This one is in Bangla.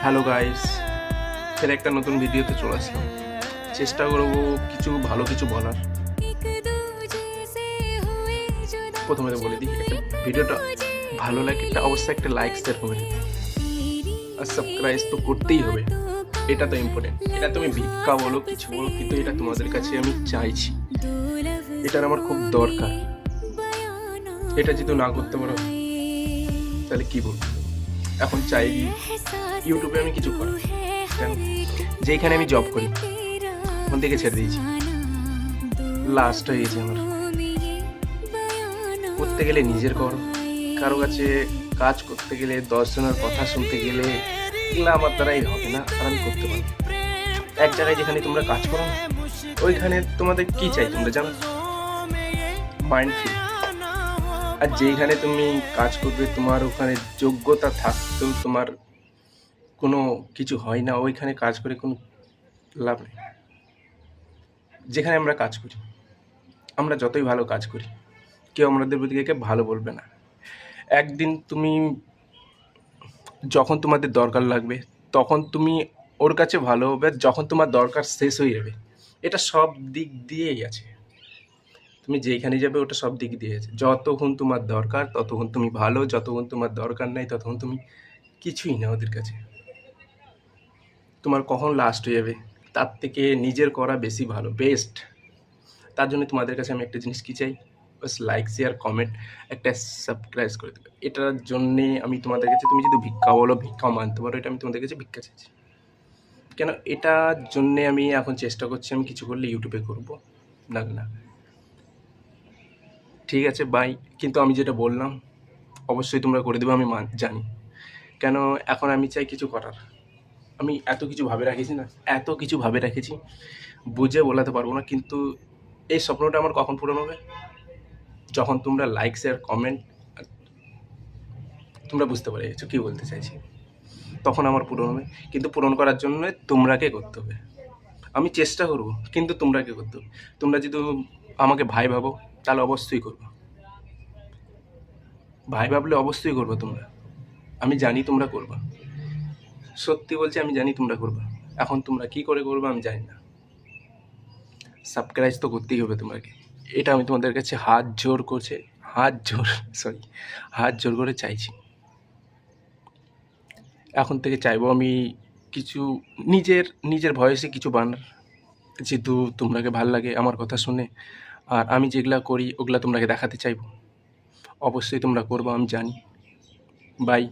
হ্যালো গাইস, ফের একটা নতুন ভিডিওতে চলে আসলাম। চেষ্টা করবো কিছু ভালো কিছু বলার। প্রথমে তো বলে দিই, একটা ভিডিওটা ভালো লাগে একটা অবশ্যই একটা লাইক শেয়ার করে দিই, আর সাবস্ক্রাইব তো করতেই হবে। এটা তো ইম্পর্টেন্ট। এটা তুমি ভিক্ষা বলো কিছু বলো, কিন্তু এটা তোমাদের কাছে আমি চাইছি, এটার আমার খুব দরকার। এটা যদি না করতে পারো তাহলে কি বলবো। এখন চাই ইউটিউবে আমি কিছু করি, কেন যেখানে আমি জব করি ওখান থেকে ছেড়ে দিয়েছি, লাস্ট হয়ে গেছে আমার। করতে গেলে নিজের করো, কারো কাছে কাজ করতে গেলে 10 জনের কথা শুনতে গেলে এগুলো আমার দ্বারাই হবে না, আর আমি করতে পারবো। এক জায়গায় যেখানে তোমরা কাজ করো না, ওইখানে তোমাদের কি চাই তোমরা জানো? Mind free. আর যেখানে তুমি কাজ করবে তোমার ওখানে যোগ্যতা থাকতেও তোমার কোনো কিছু হয় না, ওইখানে কাজ করে কোনো লাভ নেই। যেখানে আমরা কাজ করি, আমরা যতই ভালো কাজ করি কেউ আমাদের দিকে ভালো বলবে না। একদিন তুমি যখন তোমাদের দরকার লাগবে তখন তুমি ওর কাছে ভালো হবে, যখন তোমার দরকার শেষ হয়ে যাবে। এটা সব দিক দিয়েই আছে, তুমি যেখানে যাবে ওটা সব দিক দিয়ে আছে। যতক্ষণ তোমার দরকার ততক্ষণ তুমি ভালো, যতক্ষণ তোমার দরকার নাই ততক্ষণ তুমি কিছুই না ওদের কাছে। তোমার কখন লাস্ট হয়ে যাবে তার থেকে নিজের করা বেশি ভালো, বেস্ট। তার জন্য তোমাদের কাছে আমি একটা জিনিস কি চাই, বাস লাইক শেয়ার কমেন্ট একটা সাবস্ক্রাইব করে দেবে। এটার জন্যে আমি তোমাদের কাছে, তুমি যদি ভিক্ষা বলো ভিক্ষাও মানতে পারো, এটা আমি তোমাদের কাছে ভিক্ষা চাইছি। কেন এটার জন্যে আমি এখন চেষ্টা করছি আমি কিছু করলে ইউটিউবে করব না। না ঠিক আছে বাই, কিন্তু আমি যেটা বললাম অবশ্যই তোমরা করে দেবে, আমি জানি। কেন এখন আমি চাই কিছু করার। আমি এত কিছু ভাবে রাখেছি না, এত কিছু ভাবে রেখেছি বুঝে বলাতে পারবো না, কিন্তু এই স্বপ্নটা আমার কখন পূরণ হবে? যখন তোমরা লাইক শেয়ার কমেন্ট, তোমরা বুঝতে পেরে গেছো কী বলতে চাইছি, তখন আমার পূরণ হবে। কিন্তু পূরণ করার জন্য তোমরাকে করতে হবে। আমি চেষ্টা করব, কিন্তু তোমরাকে করতে হবে। তোমরা যদি আমাকে ভাই ভাবো তাহলে অবশ্যই করবো, ভাই ভাবলে অবশ্যই করবো তোমরা। আমি জানি তোমরা করবা, সত্যি বলছি আমি জানি তোমরা করবা। এখন তোমরা কি করে করবে আমি জানি না। সাবস্ক্রাইব তো করতেই হবে তোমাকে, এটা আমি তোমাদের কাছে হাত জোর করে চাইছি। এখন থেকে চাইবো আমি কিছু নিজের ভয়েসে কিছু বানার, যেহেতু তোমরাকে ভাল লাগে আমার কথা শুনে, আর আমি যেগুলা করি ওগুলা তোমরাকে দেখাতে চাইবো। অবশ্যই তোমরা করবো আমি জানি। বাই।